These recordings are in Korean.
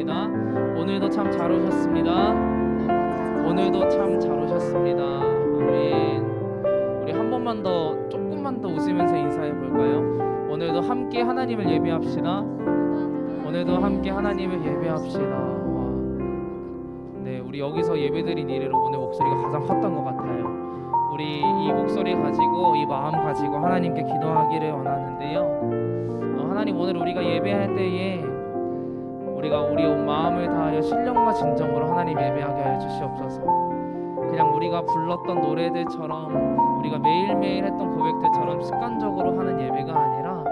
기도합니다. 오늘도 참 잘 오셨습니다. 오늘도 참 잘 오셨습니다. 아멘. 우리 한 번만 더 조금만 더 웃으면서 인사해 볼까요? 오늘도 함께 하나님을 예배합시다. 오늘도 함께 하나님을 예배합시다. 네, 우리 여기서 예배드린 이래로 오늘 목소리가 가장 컸던 것 같아요. 우리 이 목소리 가지고 이 마음 가지고 하나님께 기도하기를 원하는데요. 하나님, 오늘 우리가 예배할 때에 우리가 우리 온 마음을 다하여 신령과 진정으로 하나님 예배하게 하여 주시옵소서. 그냥 우리가 불렀던 노래들처럼 우리가 매일매일 했던 고백들처럼 습관적으로 하는 예배가 아니라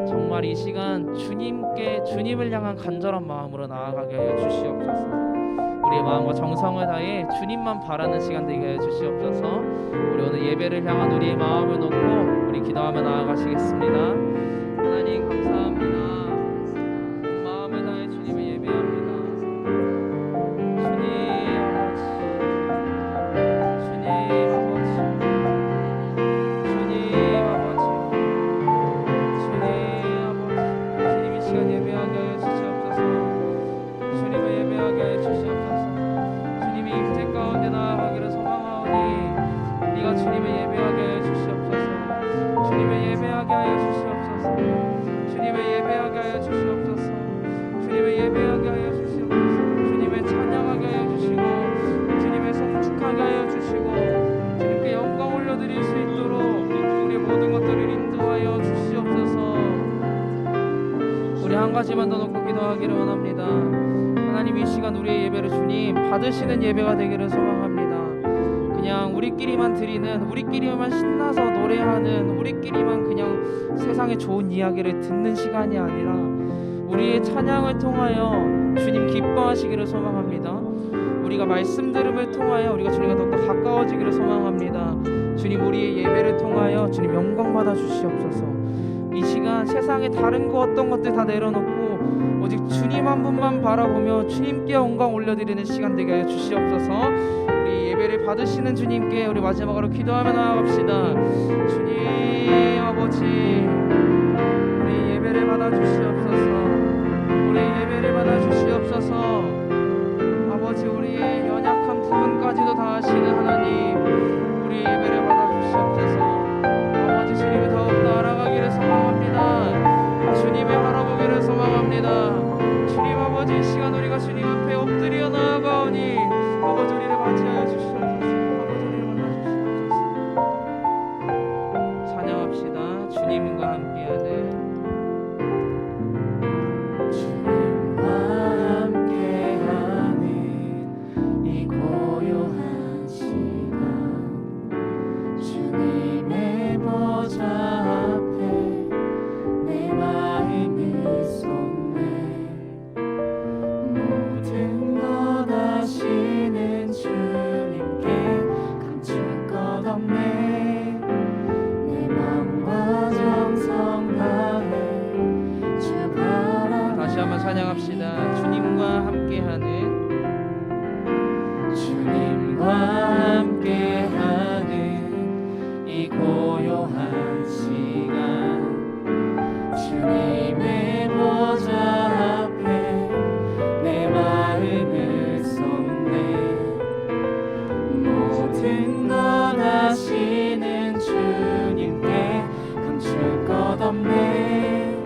정말 이 시간 주님을 향한 간절한 마음으로 나아가게 하여 주시옵소서. 우리의 마음과 정성을 다해 주님만 바라는 시간 되게 하여 주시옵소서. 우리 오늘 예배를 향한 우리의 마음을 놓고 우리 기도하며 나아가시겠습니다. 하나님 감사합니다. 온 마음을 다해 주님을 예배합니다. 주님 아버지, 주님 아버지, 주님 아버지, 주님 아버지, 주님 이 시간 예배하게 하여 주시옵소서. 주님을 예배하게 하여 주시옵소서. 주님이 임재 가운데 나아가기를 소망하오니 네가 주님을 예배하게 하여 주시옵소서. 주님을 예배하게 하여 주시옵소서. 주님을 예배하게 하여 주시옵소서. 주님을 예배하게 하여 주시옵소서. 주님을 찬양하게 하여 주시고 주님을 송축하게 하여 주시고 주님께 영광 올려드릴 수 있도록 우리 모든 것들을 인도하여 주시옵소서. 우리 한 가지만 더 놓고 기도하기를 원합니다. 하나님, 이 시간 우리의 예배를 주님 받으시는 예배가 되기를 소망합니다. 그냥 우리끼리만 드리는, 우리끼리만 신나서 노래하는, 우리끼리만 그냥 세상의 좋은 이야기를 듣는 시간이 아니라 우리의 찬양을 통하여 주님 기뻐하시기를 소망합니다. 우리가 말씀 들음을 통하여 우리가 주님과 더욱더 가까워지기를 소망합니다. 주님, 우리의 예배를 통하여 주님 영광 받아 주시옵소서. 이 시간 세상의 다른 것 어떤 것들 다 내려놓고 오직 주님 한 분만 바라보며 주님께 영광 올려드리는 시간 되게 하여 주시옵소서. 우리 예배를 받으시는 주님께 우리 마지막으로 기도하며 나아갑시다. 주님 아버지, 우리 예배를 받아 주시옵소서. 우리 예배를 받아 주시옵소서. 아버지, 우리의 연약한 부분까지도 다 아시는 하나님, 우리 예배를 받아 주시옵소서. 아버지, 주님을 더욱더 알아가기를 소망합니다. 주님을 바라보기를 소망합니다. 주님 아버지, 이 시간 우리가 주님 앞에 엎드려 나아가오니 아버지, 우리를 맞이하여 주시옵소서. 아버지, 우리를 만나 주시옵소서. 찬양합시다. 주님과 함께하는 찬양합시다. 주님과 함께하는 이 고요한 시간 주님의 보좌 앞에 내 마음을 쏟네. 모든 것 아시는 주님께 감출 것 없네.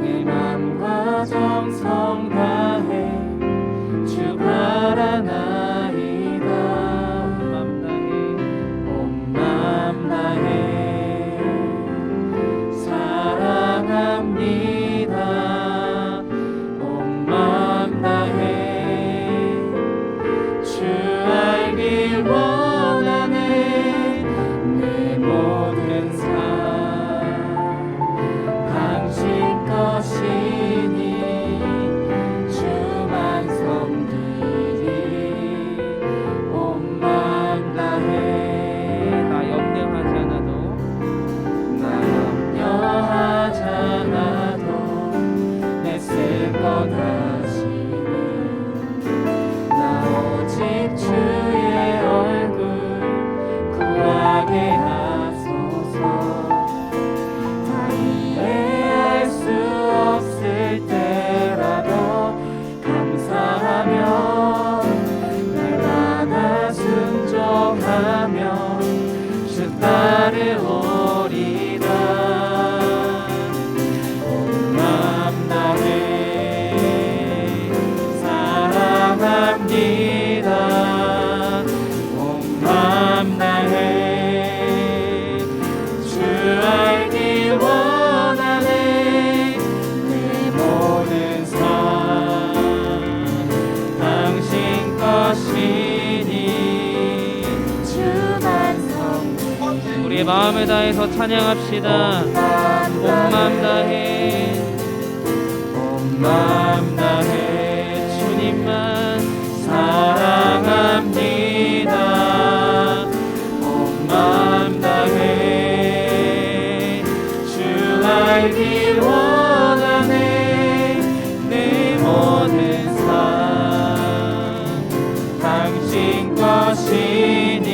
내 맘과 정성 다해 주 바라나이다. 온 맘 다해 사랑합니다. 온 맘 다해 주 알길 원하네. 내 모든 삶 기뻐하며 주 따르오리다. 온 마음 다해 사랑합니다. 온 마음 다해 주 알기 원하네. 내 모든 삶 당신 것이니 우리의 마음을 다해서 찬양합시다. 온 마음 다해 온 마음 다해 주님만 사랑합니다. 온 마음 다해 주 알기 원하네. 내 모든 삶 당신 것이니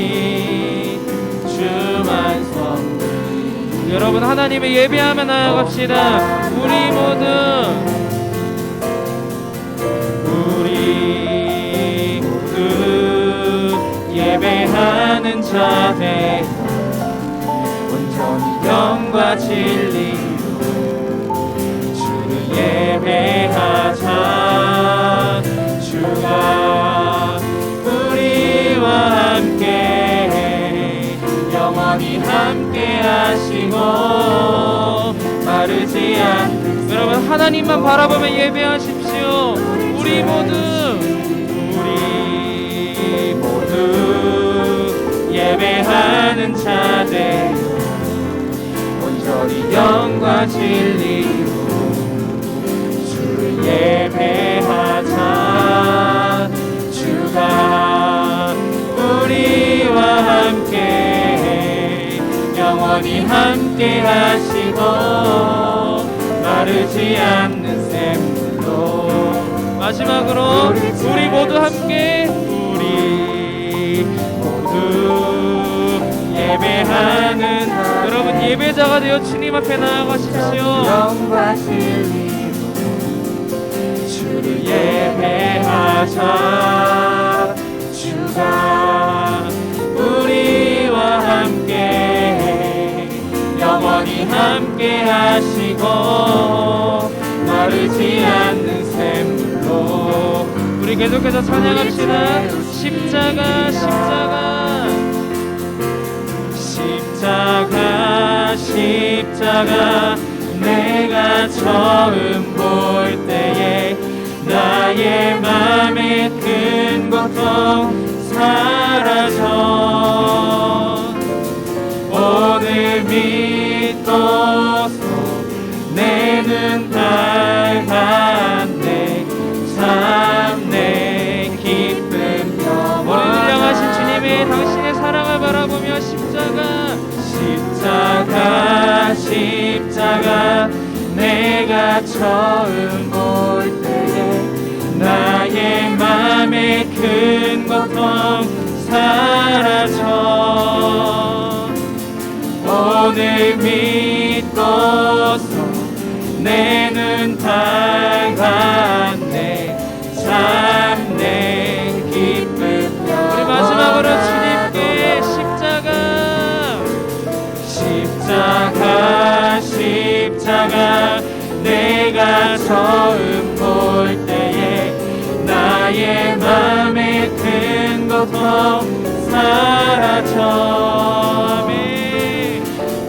여러분 하나님의 예배하며 나아갑시다. 우리 모두 예배하는 자들 온전히 영과 진리로 주를 예배하자. 주가 우리와 함께 영원히 함께 하시고 마르지 않는 여러분 하나님만 바라보며 예배하십시오. 우리 모두 예배하는 자들 온전히 영과 진리로 주를 예배하자. 주가 우리와 함께 영원히 함께 하시고 마르지 않는 샘물로 마지막으로 우리 모두 함께 예배하는 여러분 예배자가 되어 주님 앞에 나아가십시오. 영과 진리로 주를 예배하자. 주가 우리와 함께 영원히 함께 하시고 마르지 않는 샘물로 우리 계속해서 찬양합시다. 십자가 십자가 십자가 십자가 내가 처음 볼 때에 나의 맘의 큰 고통 사라져 오늘 믿고서 내 눈 밝았네. 참 내 기쁨 영원을 향하신 주님의 당신의 사랑을 바라보며 십자가 내가 처음 볼 때에 나의 맘의 큰 고통 사라져 오늘 믿고서 내 눈 밝았네. 참 내 기쁨 우리 마지막으로 주님께 십자가 내가 처음 볼 때에 나의 맘의 큰 고통 사라져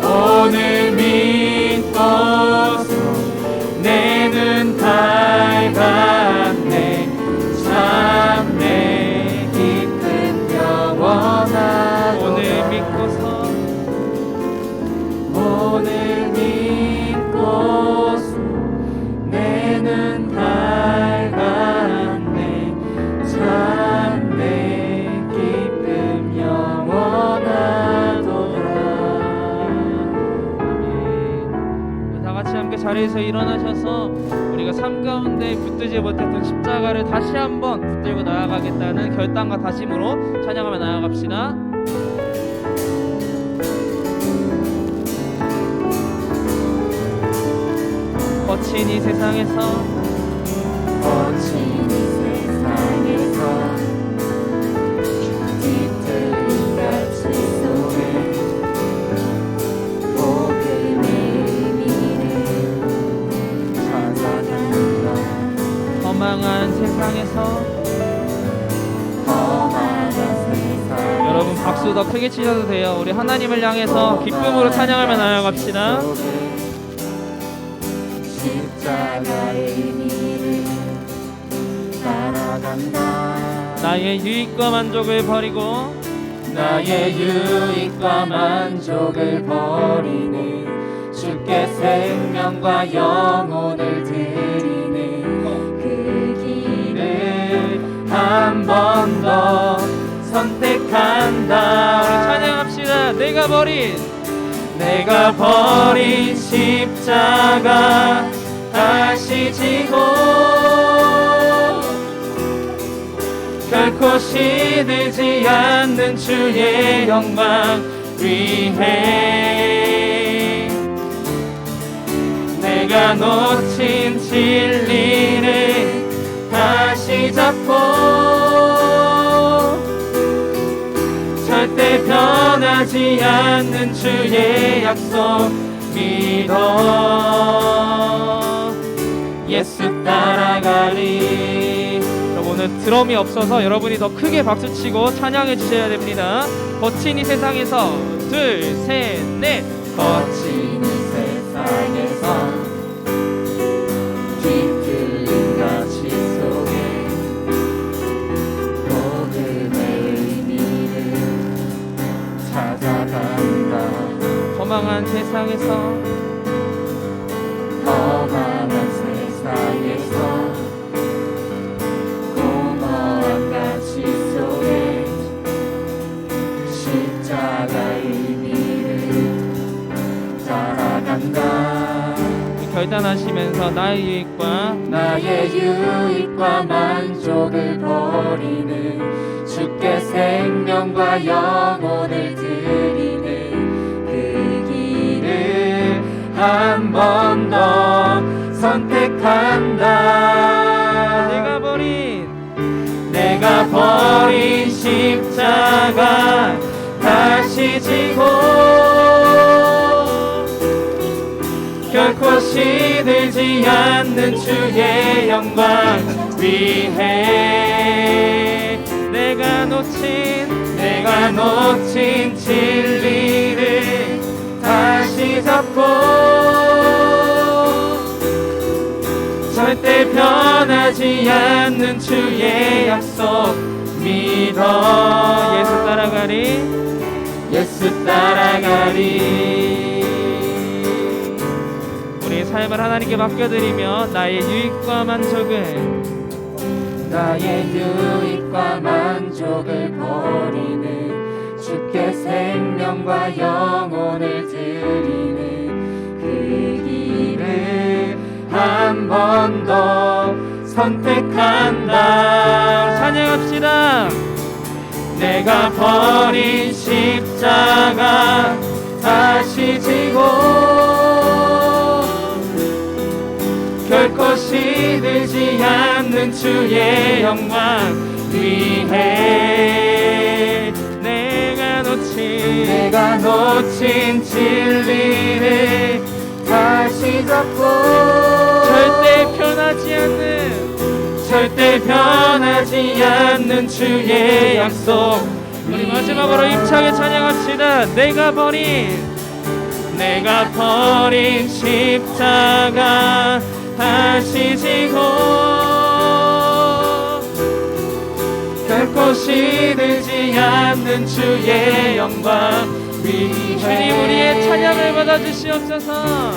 오늘 믿고서 내 눈 밝았네. 참 내 기쁨 영원하도다. 오늘 믿고서 내 눈 밝았네. 참 내 기쁨 영원하도다. 아멘. 다 같이 함께 자리에서 일어나셔서 우리가 삶 가운데 붙들지 못했던 십자가를 다시 한번 붙들고 나아가겠다는 결단과 다짐으로 찬양하며 나아갑시다. 거친 이 세상에서 주 뒤틀리며 험한 세상 여러분 박수 더 크게 치셔도 돼요. 우리 하나님을 향해서 기쁨으로 찬양하며 나아갑시다. 십자가의 의미를 따라간다. 나의 유익과 만족을 버리고 나의 유익과 만족을 버리는 주께 생명과 영혼을 드리는 그 길을 한 번 더 선택한다. 우리 찬양합시다. 내가 버린 십자가 다시 지고 결코 시들지 않는 주의 영광 위해 내가 놓친 진리를 다시 잡고 절대 변하지 않는 주의 약속 믿어 예수 따라가리. 오늘 드럼이 없어서 여러분이 더 크게 박수치고 찬양해 주셔야 됩니다. 거친 이 세상에서 둘, 셋, 넷. 거친 이 세상에서 뒤틀린 가치 속에 복음의 의미를 찾아간다. 허망한 세상에서 험한 세상에서 공허한 가치 속에 십자가의 의미를 따라간다. 결단하시면서 나의 유익과 만족을 버리는 주께 생명과 영혼을 드리는 그 길을 한 번 더 선택한다. 내가 버린 십자가 다시 지고 결코 시들지 않는 주의 영광 위해 내가 놓친 진리를 다시 잡고 절대 변하지 않는 주의 약속 믿어 예수 따라가리. 우리의 삶을 하나님께 맡겨드리며 나의 유익과 만족을 버리는 주께 생명과 영혼을 드리는 그 길을 한 번 더 선택한다. 찬양합시다. 내가 버린 십자가 다시 지고 결코 시들지 않는 주의 영광 위해 내가 놓친 진리를 다시 잡고 절대 변하지 않는 주의 약속. 우리 마지막으로 힘차게 찬양합시다. 내가 버린 십자가 다시 지고 결코 시들지 않는 주의 영광 위해 주님 우리의 찬양을 받아주시옵소서.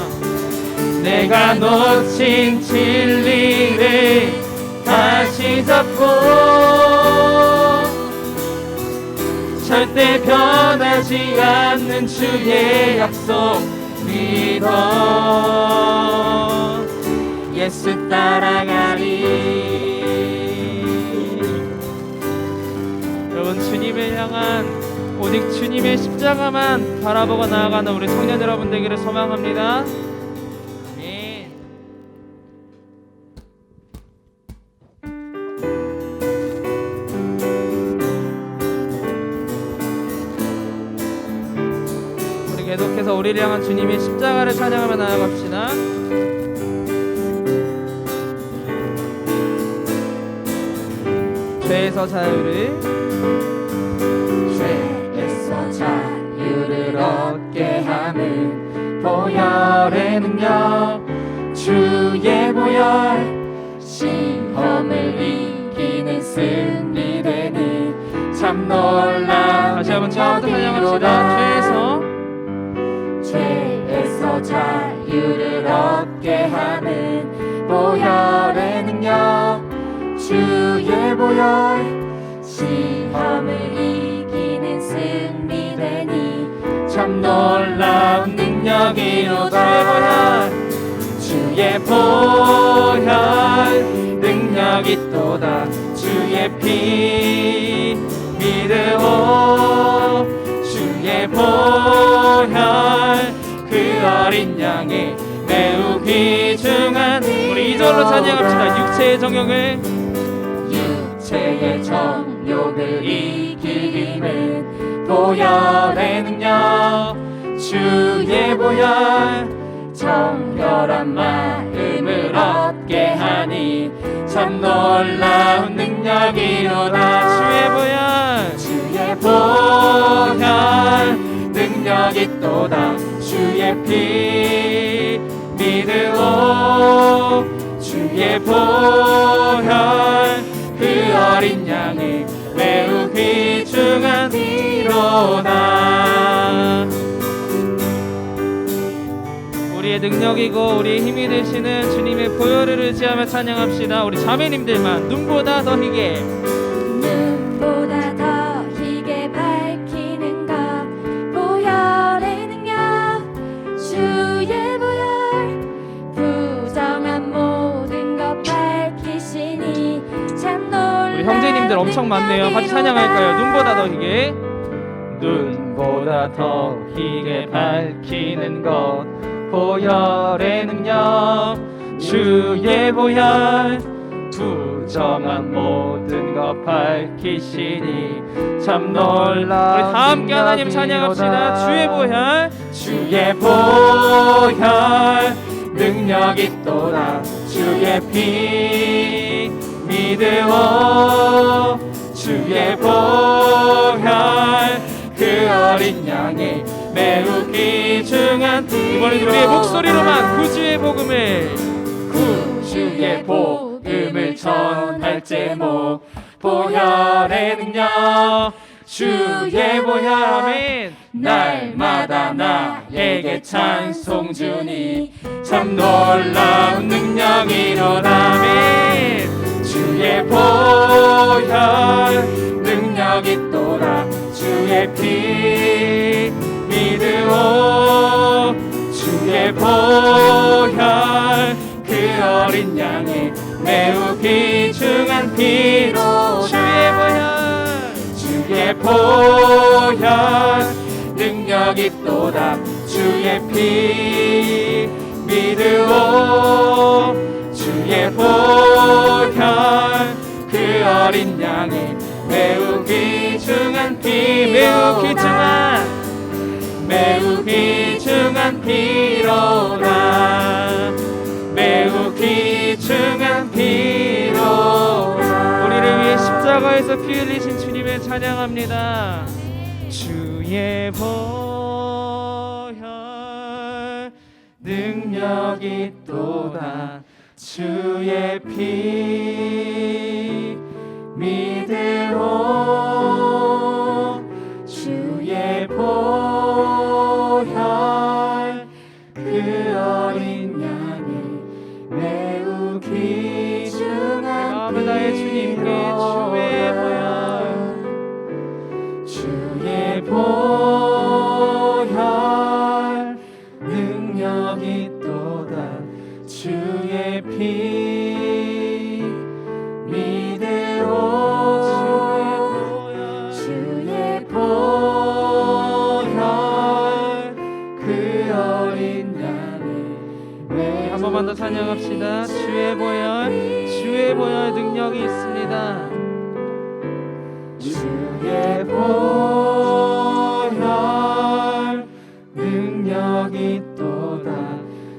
내가 놓친 진리를 다시 잡고 절대 변하지 않는 주의 약속 믿어 예수 따라가리. 여러분 주님을 향한 오직 주님의 십자가만 바라보고 나아가는 우리 청년 여러분 되기를 소망합니다. 아멘. 우리 계속해서 우리를 향한 주님의 십자가를 찬양하며 나아갑시다. 죄에서 자유를 죄에서 자유를 얻게 하는 보혈의 능력 주의 보혈 시험을 이기는 승리되는 참 놀라운 다시 한번 처음부터 찬양합시다. 죄에서 자유를 얻게 하는 보혈의 능력 주의 보혈 시험을 이기는 승리되니 참 놀라운 능력이로다 주의 보혈 능력이 또다 주의 피 믿으오 주의 보혈 그 어린 양의 매우 귀중한 우리 2절로 찬양합시다. 육체의 정욕을 정욕을 이기는 보혈의 능력 주의 보혈 정결한 마음을 얻게 하니 참 놀라운 능력이로다 주의 보혈 능력이 또다 주의 피 믿으오 주의 보혈 그 어린 양의 매우 귀중한 피로다 우리의 능력이고 우리의 힘이 되시는 주님의 보혈을 의지하며 찬양합시다. 우리 자매님들만 눈보다 더 희게 눈보다 더 희게 밝히는 것 보혈의 능력 주의 보혈 부정한 모든 것 밝히시니 참 놀라운 우리 형제님들 엄청 많네요. 같이 찬양할까요? 눈보다 더 희게 눈보다 더 희게 밝히는 것 보혈의 능력 주의 보혈 부정한 모든 것 밝히시니 참 놀라운 우리 다 함께 하나님 찬양합시다. 주의 보혈 능력이 또다 주의 피 믿으오 주의 보혈 그 어린 양의 매우 귀중한 이번엔 우리의 목소리로만 구주의 복음을 전할 제목 보혈의 능력 주의 보혈 아멘 날마다 나에게 찬송 주니 참 놀라운 능력이로다 아멘 주의 보혈 능력이 또다 주의 피 믿으오 주의 보혈 그 어린 양의 매우 귀중한 피로 주의 보혈 능력이 또다 주의 피 믿으오 주의 보혈 그 어린 양의 매우 귀중한 피 매우 귀중한 피로다 매우 귀중한 피로다 우리를 위해 십자가에서 피 흘리신 주님을 찬양합니다. 주의 보혈 능력이 또다 주의 피 믿으오 주의 보혈 그 어린 양의 매우 귀중한 마음을 다해 주님께 주의 보혈 능력이 또다 주의 피 믿으오 주의 보혈 그 어린 양의 한 번만 더 찬양합시다. 주의 보혈 능력이 있습니다. 주의 보혈 능력이 또다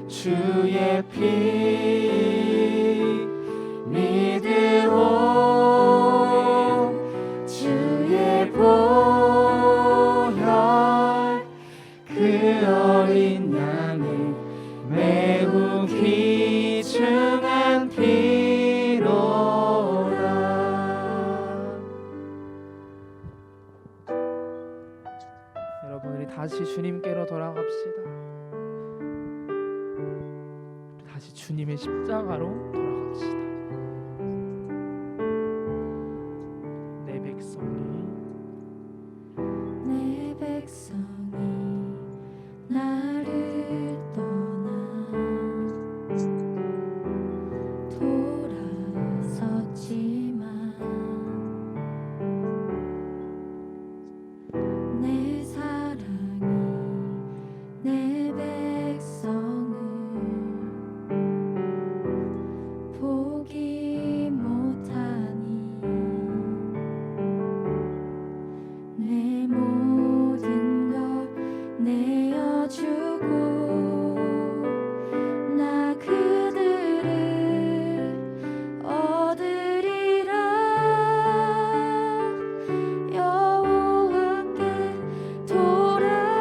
주의 피 믿으오 여러분, 우리 다시 주님께로 돌아갑시다. 우리 다시 주님의 십자가로 돌아갑시다. 내 백성이 나를 떠나 돌아섰지만 내 사랑이 내 백성을 포기 못하니 내 모든 걸 내어주고 나 그들을 얻으리라. 여호와께 돌아가자.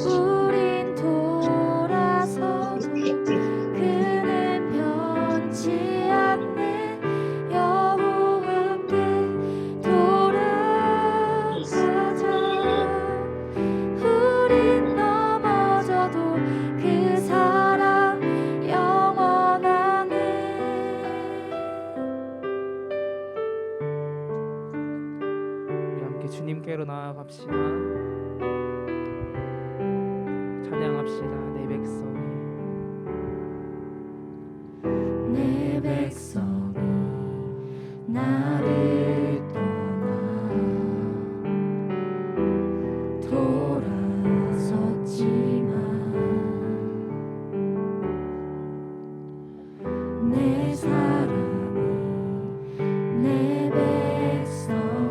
우린 돌아서도 그는 변치 않네. 여호와께 돌아가자. 우린 넘어져도 그 사랑 영원하네. 우리 함께 주님께로 나아갑시다. 찬양합시다. 내 백성이 내 백성이 나를 떠나 돌아섰지만 내 사랑이 내 백성을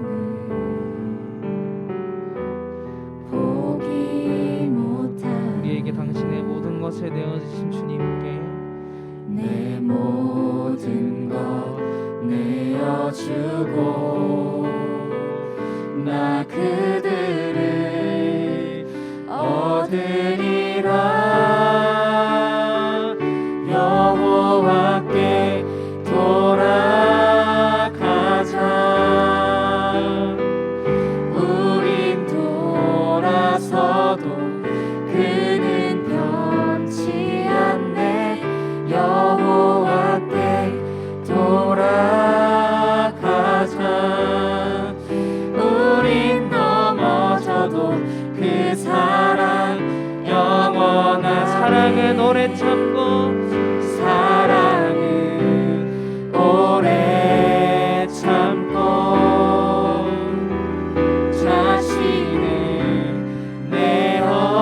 포기 못하니 우리에게 당신의 모든 것을 내어주신 주님께 내 모든 것 내어주고 나 그들을 얻으리라. 여호와께 돌아가자. 우린 돌아서도 그는 변치 않네. 여호와께 돌아가자. 우린 넘어져도 그 사랑 영원한 사랑은 오래 참고 사랑은 오래 참고 자신을 내어주네.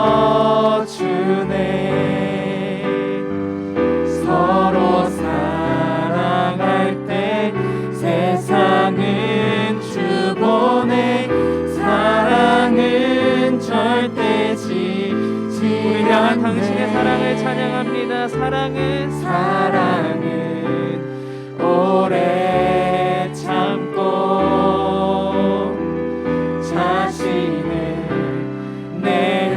서로 사랑할 때 세상은 주보내. 사랑은 절대 지지 우리 향한 당신의 않네. 사랑을 찬양합니다. 사랑은 오래 참고 자신을 내어주네.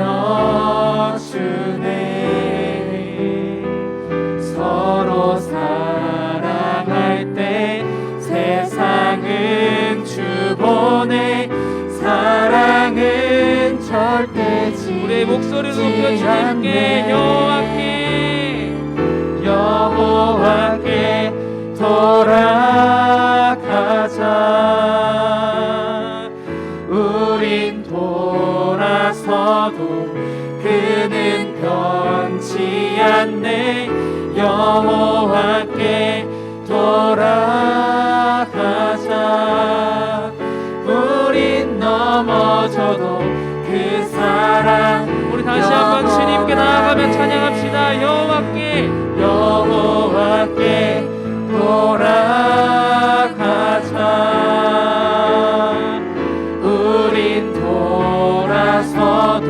서로 사랑할 때 세상은 주보내. 사랑은 절대 우리의 목소리를 높여 지지 주님께 않네. 여호와께 돌아가자. 우린 돌아서도 그는 변치 않네. 여호와께 돌아가자. 우린 넘어져도 그 사랑 우리 다시 한번 주님께 나아가며 찬양합시다. 여호와께 돌아가자. 우린 돌아서도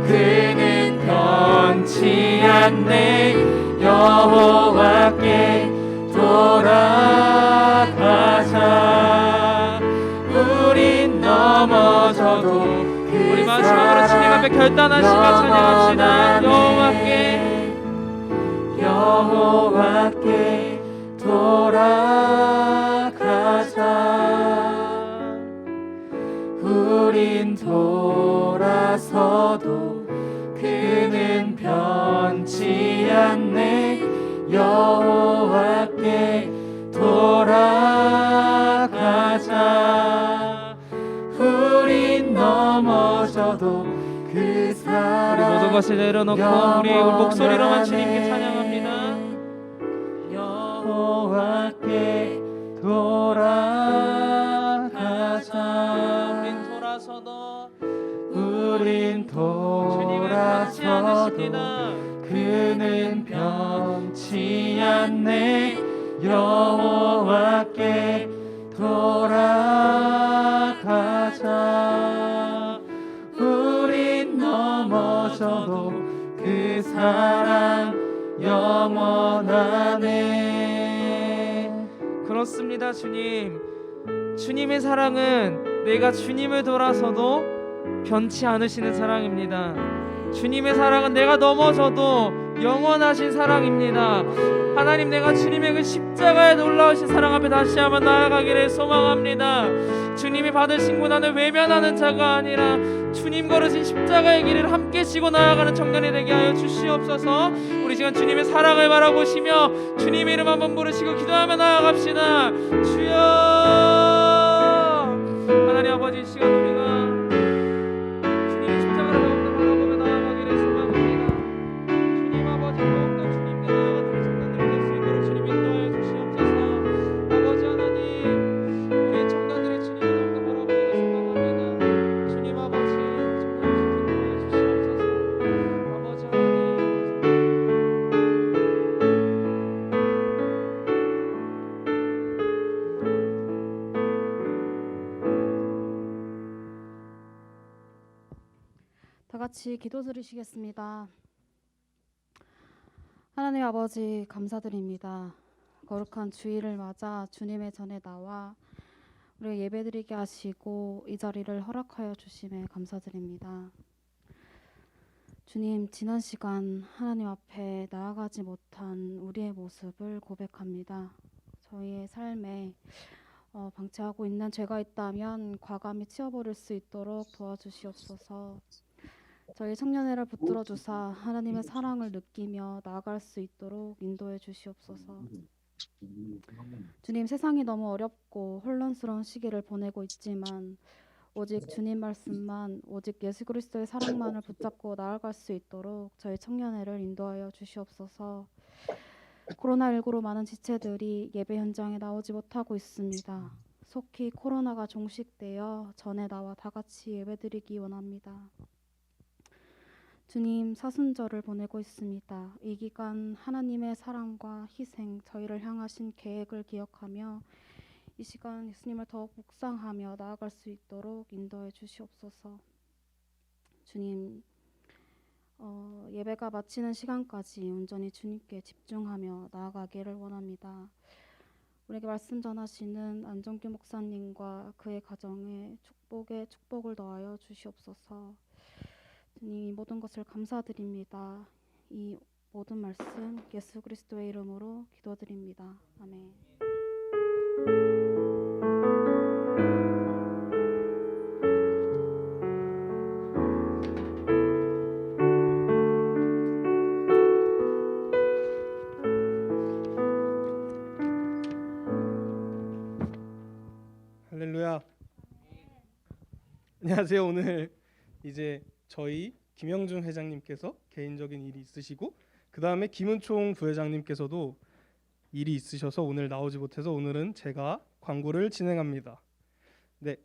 그는 변치 않네. 여호와께 돌아가자. 우린 넘어져도 우리 마지막으로 주님 앞에 결단하시며 찬양합시다. 여호와께 돌아가자. 우린 돌아서도 그는 변치 않네. 여호와께 돌아가자. 우린 넘어져도 그 우리 사랑 모든 것을 내려놓고 우리 목소리로만 주님께 찬양합니다. 여호와께 돌아가자. 우린 돌아서도 우린 주님을 변치 돌아서도 않으십니다. 그는 변치 않네. 여호와께 돌아가자. 우린 넘어져도 그 사랑 영원하네. 그렇습니다, 주님. 주님의 사랑은 내가 주님을 돌아서도 변치 않으시는 사랑입니다. 주님의 사랑은 내가 넘어져도 영원하신 사랑입니다. 하나님, 내가 주님의 그 십자가에 놀라우신 사랑 앞에 다시 한번 나아가기를 소망합니다. 주님이 받으신 고난을 외면하는 자가 아니라 주님 걸으신 십자가의 길을 함께 지고 나아가는 청년이 되게 하여 주시옵소서. 우리 시간 주님의 사랑을 바라보시며 주님의 이름 한번 부르시고 기도하며 나아갑시다. 주여. 하나님 아버지, 이 시간 우리가 주님의 십자가를 더욱더 바라보며 나아가기를 소망합니다. 주님 아버지, 더욱더 주님께 나아가는 우리 청년들이 될 수 있도록 주님 인도하여 주시옵소서. 아버지 하나님, 우리의 청년들이 주님을 더욱더 바라보기를 소망합니다. 주님 아버지, 청년들 인도하여 주시옵소서. 아버지 하나님, 다 같이 기도 드리시겠습니다. 하나님 아버지, 감사드립니다. 거룩한 주일을 맞아 주님의 전에 나와 우리 예배드리게 하시고 이 자리를 허락하여 주심에 감사드립니다. 주님, 지난 시간 하나님 앞에 나아가지 못한 우리의 모습을 고백합니다. 저희의 삶에 방치하고 있는 죄가 있다면 과감히 치워버릴 수 있도록 도와주시옵소서. 저희 청년회를 붙들어 주사 하나님의 사랑을 느끼며 나아갈 수 있도록 인도해 주시옵소서. 주님, 세상이 너무 어렵고 혼란스러운 시기를 보내고 있지만 오직 주님 말씀만, 오직 예수 그리스도의 사랑만을 붙잡고 나아갈 수 있도록 저희 청년회를 인도하여 주시옵소서. 코로나19로 많은 지체들이 예배 현장에 나오지 못하고 있습니다. 속히 코로나가 종식되어 전에 나와 다 같이 예배드리기 원합니다. 주님, 사순절을 보내고 있습니다. 이 기간 하나님의 사랑과 희생, 저희를 향하신 계획을 기억하며 이 시간 예수님을 더욱 묵상하며 나아갈 수 있도록 인도해 주시옵소서. 주님, 예배가 마치는 시간까지 온전히 주님께 집중하며 나아가기를 원합니다. 우리에게 말씀 전하시는 안정규 목사님과 그의 가정에 축복을 더하여 주시옵소서. 주님, 이 모든 것을 감사드립니다. 이 모든 말씀 예수 그리스도의 이름으로 기도드립니다. 아멘. 할렐루야. 안녕하세요. 오늘 이제 저희 김영준 회장님께서 개인적인 일이 있으시고 그 다음에 김은총 부회장님께서도 일이 있으셔서 오늘 나오지 못해서 오늘은 제가 광고를 진행합니다. 네,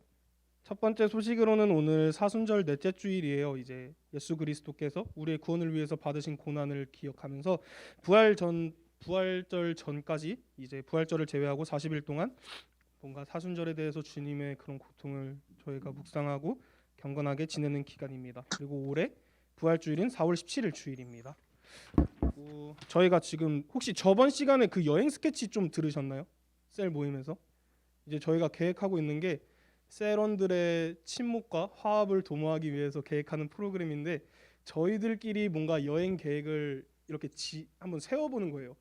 첫 번째 소식으로는 오늘 사순절 넷째 주일이에요. 이제 예수 그리스도께서 우리의 구원을 위해서 받으신 고난을 기억하면서 부활절 전까지 이제 부활절을 제외하고 40일 동안 뭔가 사순절에 대해서 주님의 그런 고통을 저희가 묵상하고 경건하게 지내는 기간입니다. 그리고 올해 부활주일인 4월 17일 주일입니다. 저희가 지금 혹시 저번 시간에 그 여행 스케치 좀 들으셨나요? 셀 모임에서 이제 저희가 계획하고 있는 게 셀원들의 친목과 화합을 도모하기 위해서 계획하는 프로그램인데 저희들끼리 뭔가 여행 계획을 이렇게 한번 세워보는 거예요.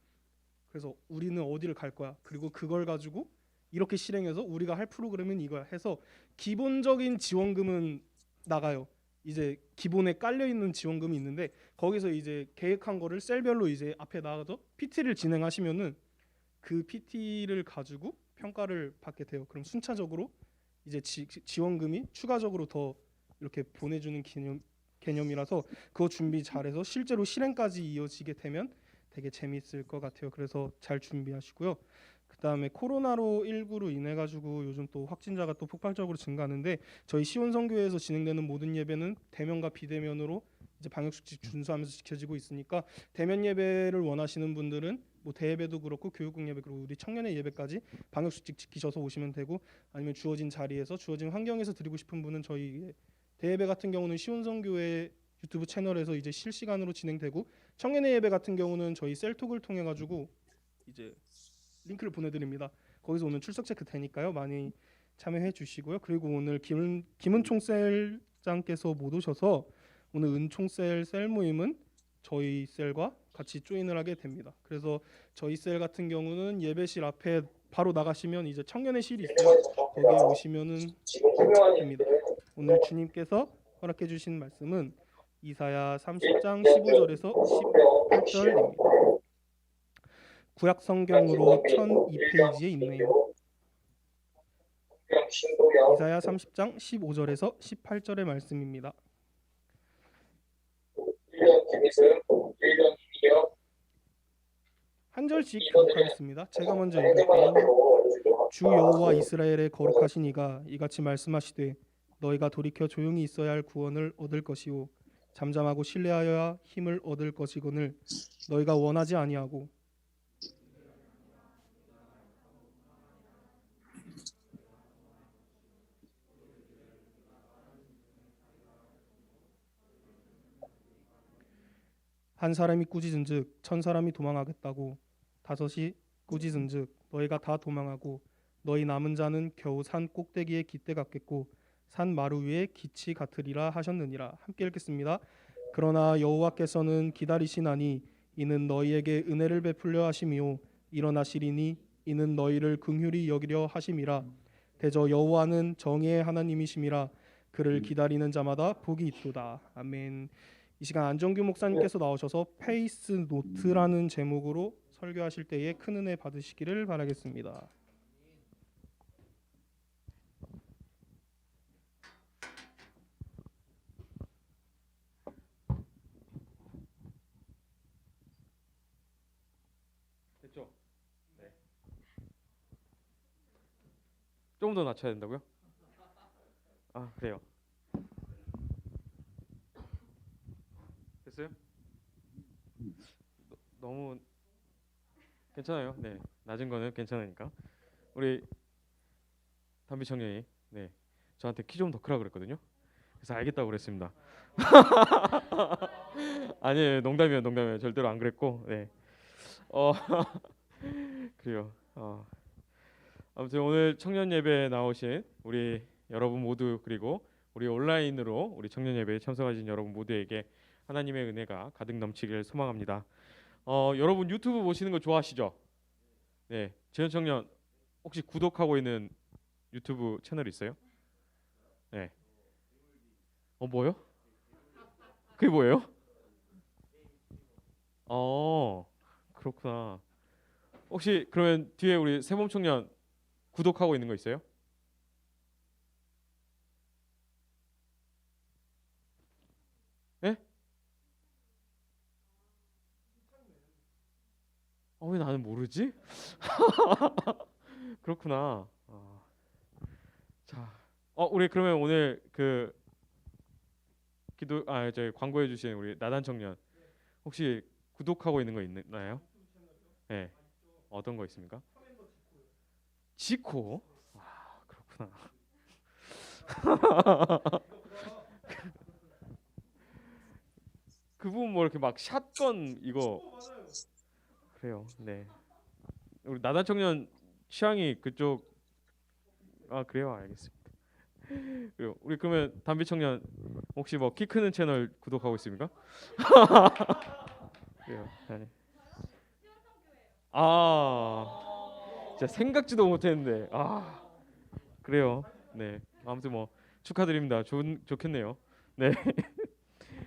그래서 우리는 어디를 갈 거야. 그리고 그걸 가지고 이렇게 실행해서 우리가 할 프로그램은 이거야 해서 기본적인 지원금은 나가요. 이제 기본에 깔려 있는 지원금이 있는데 거기서 이제 계획한 거를 셀별로 이제 앞에 나가서 PT를 진행하시면은 그 PT를 가지고 평가를 받게 돼요. 그럼 순차적으로 이제 지원금이 추가적으로 더 이렇게 보내주는 개념이라서 그거 준비 잘해서 실제로 실행까지 이어지게 되면 되게 재미있을 것 같아요. 그래서 잘 준비하시고요. 그다음에 코로나로 19로 인해 가지고 요즘 또 확진자가 또 폭발적으로 증가하는데 저희 시온선교회에서 진행되는 모든 예배는 대면과 비대면으로 이제 방역수칙 준수하면서 지켜지고 있으니까 대면 예배를 원하시는 분들은 뭐 대예배도 그렇고 교육국 예배 그리고 우리 청년의 예배까지 방역수칙 지키셔서 오시면 되고 아니면 주어진 자리에서 주어진 환경에서 드리고 싶은 분은 저희 대예배 같은 경우는 시온선교회 유튜브 채널에서 이제 실시간으로 진행되고 청년의 예배 같은 경우는 저희 셀톡을 통해 가지고 이제 링크를 보내드립니다. 거기서 오늘 출석 체크 되니까요. 많이 참여해 주시고요. 그리고 오늘 김은총 셀장께서 못 오셔서 오늘 은총셀 셀 모임은 저희 셀과 같이 조인을 하게 됩니다. 그래서 저희 셀 같은 경우는 예배실 앞에 바로 나가시면 이제 청년의 실이 있어요. 거기에 오시면은 됩니다. 오늘 주님께서 허락해 주신 말씀은 이사야 30장 15절에서 18절입니다. 구약 성경으로 1002페이지에 있네요. 이사야 30장 15절에서 18절의 말씀입니다. 한 절씩 교독하겠습니다. 제가 먼저 읽을게요. 주 여호와 이스라엘의 거룩하신 이가 이같이 말씀하시되 너희가 돌이켜 조용히 있어야 할 구원을 얻을 것이요 잠잠하고 신뢰하여야 힘을 얻을 것이거늘 너희가 원하지 아니하고 한 사람이 꾸짖은즉 천 사람이 도망하겠다고 다섯이 꾸짖은즉 너희가 다 도망하고 너희 남은 자는 겨우 산 꼭대기에 깃대 같겠고 산 마루 위에 기치 같으리라 하셨느니라. 함께 읽겠습니다. 그러나 여호와께서는 기다리시나니 이는 너희에게 은혜를 베풀려 하심이요 일어나시리니 이는 너희를 긍휼히 여기려 하심이라. 대저 여호와는 정의의 하나님이심이라 그를 기다리는 자마다 복이 있도다. 아멘. 이 시간 안정규 목사님께서 나오셔서 페이스 노트라는 제목으로 설교하실 때에 큰 은혜 받으시기를 바라겠습니다. 됐죠? 네. 조금 더 낮춰야 된다고요? 아 그래요. 됐어요? 너무 괜찮아요. 네, 낮은 거는 괜찮으니까. 우리 담비 청년이 네 저한테 키 좀 더 크라 그랬거든요. 그래서 알겠다고 그랬습니다. 아니에요, 농담이에요. 절대로 안 그랬고, 네. 그래요. 아무튼 오늘 청년 예배에 나오신 우리 여러분 모두 그리고 우리 온라인으로 우리 청년 예배에 참석하신 여러분 모두에게 하나님의 은혜가 가득 넘치길 소망합니다. 여러분 유튜브 보시는 거 좋아하시죠? 네, 재현 청년 혹시 구독하고 있는 유튜브 채널 있어요? 네. 뭐요? 그게 뭐예요? 그렇구나. 혹시 그러면 뒤에 우리 세범 청년 구독하고 있는 거 있어요? 네? 왜 나는 모르지? 그렇구나. 자, 우리 그러면 오늘 그 저희 광고해 주신 우리 나단 청년 혹시 구독하고 있는 거 있나요? 네. 어떤 거 있습니까? 지코. 그렇구나. 그분 뭐 이렇게 막 샷건 이거 그래요. 네. 우리 나단 청년 취향이 그쪽. 그래요. 알겠습니다. 그리고 우리 그러면 담비 청년 혹시 뭐 키 크는 채널 구독하고 있습니까? 그래요. 네. 진짜 생각지도 못했는데 그래요. 네 아무튼 뭐 축하드립니다. 좋겠네요. 네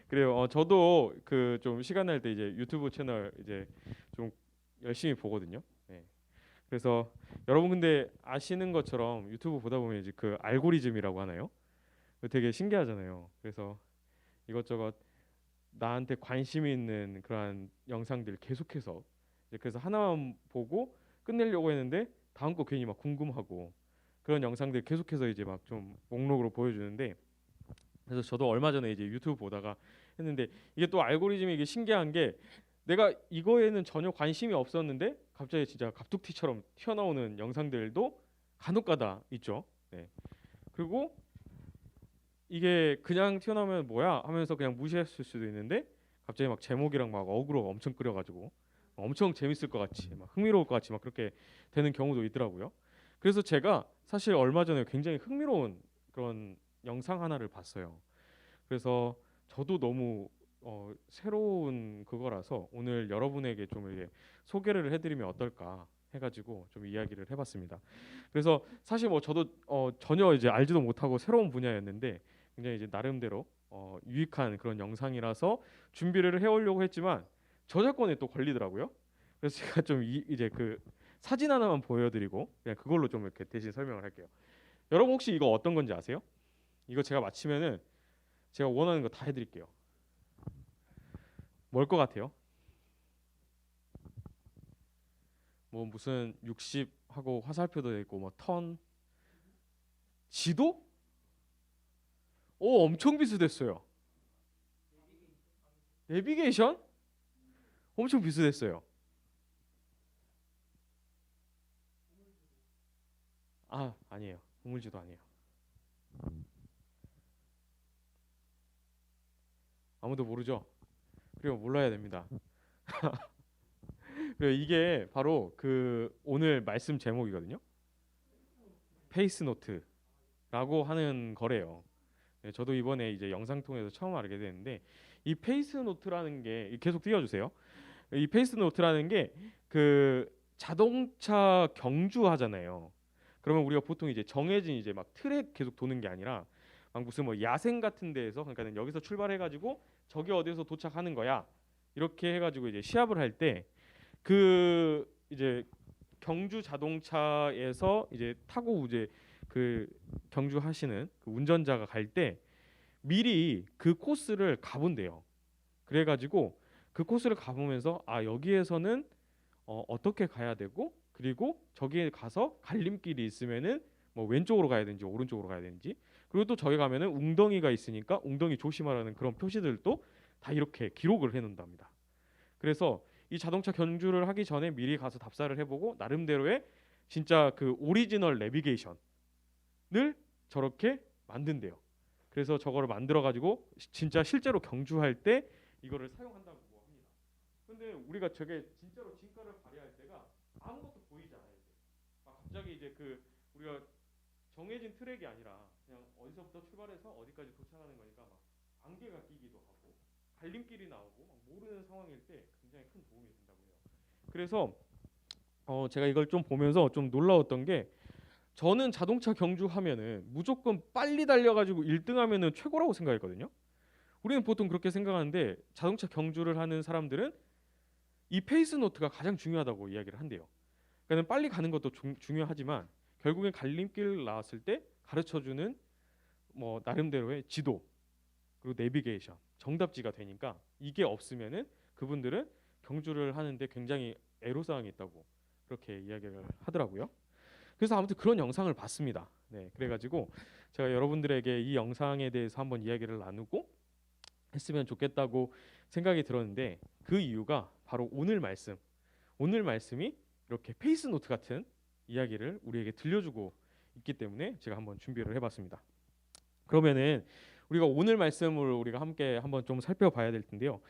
그래요. 저도 그 좀 시간 날 때 이제 유튜브 채널 이제 좀 열심히 보거든요. 네. 그래서 여러분 근데 아시는 것처럼 유튜브 보다 보면 이제 그 알고리즘이라고 하나요? 그거 되게 신기하잖아요. 그래서 이것저것 나한테 관심이 있는 그러한 영상들 계속해서 이제 그래서 하나만 보고 끝내려고 했는데 다음 거 괜히 막 궁금하고 그런 영상들 계속해서 이제 막 좀 목록으로 보여주는데 그래서 저도 얼마 전에 이제 유튜브 보다가 했는데 이게 또 알고리즘이 이게 신기한 게 내가 이거에는 전혀 관심이 없었는데 갑자기 진짜 갑툭튀처럼 튀어나오는 영상들도 간혹가다 있죠. 네. 그리고 이게 그냥 튀어나오면 뭐야 하면서 그냥 무시했을 수도 있는데 갑자기 막 제목이랑 막 어그로가 엄청 끓여가지고 엄청 재밌을 것 같이 막 흥미로울 것 같이 막 그렇게 되는 경우도 있더라고요. 그래서 제가 사실 얼마 전에 굉장히 흥미로운 그런 영상 하나를 봤어요. 그래서 저도 너무 새로운 그거라서 오늘 여러분에게 좀 이렇게 소개를 해드리면 어떨까 해가지고 좀 이야기를 해봤습니다. 그래서 사실 뭐 저도 전혀 이제 알지도 못하고 새로운 분야였는데 굉장히 이제 나름대로 유익한 그런 영상이라서 준비를 해오려고 했지만 저작권에 또 걸리더라고요. 그래서 제가 좀 이제 그 사진 하나만 보여드리고 그냥 그걸로 좀 이렇게 대신 설명을 할게요. 여러분 혹시 이거 어떤 건지 아세요? 이거 제가 맞히면은 제가 원하는 거 다 해드릴게요. 뭘 것 같아요? 뭐 무슨 60하고 화살표도 있고 뭐 턴 지도? 오 엄청 비슷했어요. 내비게이션? 엄청 비슷했어요. 아니에요. 우물지도 아니에요. 아무도 모르죠? 그리고 몰라야 됩니다. 그리고 이게 바로 그 오늘 말씀 제목이거든요. 페이스 노트라고 하는 거래요. 네, 저도 이번에 이제 영상 통해서 처음 알게 됐는데 이 페이스 노트라는 게 계속 띄워주세요. 이 페이스 노트라는 게 그 자동차 경주하잖아요. 그러면 우리가 보통 이제 정해진 이제 막 트랙 계속 도는 게 아니라 막 무슨 뭐 야생 같은 데에서 그러니까 여기서 출발해가지고 저기 어디서 도착하는 거야 이렇게 해가지고 이제 시합을 할 때 그 이제 경주 자동차에서 이제 타고 이제 그 경주하시는 그 운전자가 갈 때 미리 그 코스를 가본대요. 그래가지고 그 코스를 가보면서 여기에서는 어떻게 가야 되고 그리고 저기에 가서 갈림길이 있으면은 뭐 왼쪽으로 가야 되는지 오른쪽으로 가야 되는지 그리고 또 저기 가면은 웅덩이가 있으니까 웅덩이 조심하라는 그런 표시들도 다 이렇게 기록을 해놓는답니다. 그래서 이 자동차 견주를 하기 전에 미리 가서 답사를 해보고 나름대로의 진짜 그 오리지널 내비게이션을 저렇게 만든대요. 그래서 저거를 만들어 가지고 진짜 실제로 경주할 때 이거를 사용한다고 합니다. 근데 우리가 저게 진짜로 진가를 발휘할 때가 아무것도 보이지 않아요. 갑자기 이제 그 우리가 정해진 트랙이 아니라 그냥 어디서부터 출발해서 어디까지 도착하는 거니까 막 안개가 끼기도 하고 갈림길이 나오고 막 모르는 상황일 때 굉장히 큰 도움이 된다고 해요. 그래서 제가 이걸 좀 보면서 좀 놀라웠던 게 저는 자동차 경주하면은 무조건 빨리 달려가지고 1등하면은 최고라고 생각했거든요. 우리는 보통 그렇게 생각하는데 자동차 경주를 하는 사람들은 이 페이스 노트가 가장 중요하다고 이야기를 한대요. 그러니까 빨리 가는 것도 중요하지만 결국엔 갈림길 나왔을 때 가르쳐주는 뭐 나름대로의 지도 그리고 내비게이션 정답지가 되니까 이게 없으면은 그분들은 경주를 하는데 굉장히 애로사항이 있다고 그렇게 이야기를 하더라고요. 그래서 아무튼 그런 영상을 봤습니다. 네, 그래가지고 제가 여러분들에게 이 영상에 대해서 한번 이야기를 나누고 했으면 좋겠다고 생각이 들었는데 그 이유가 바로 오늘 말씀이 이렇게 페이스 노트 같은 이야기를 우리에게 들려주고 있기 때문에 제가 한번 준비를 해봤습니다. 그러면은 우리가 오늘 말씀을 우리가 함께 한번 좀 살펴봐야 될 텐데요.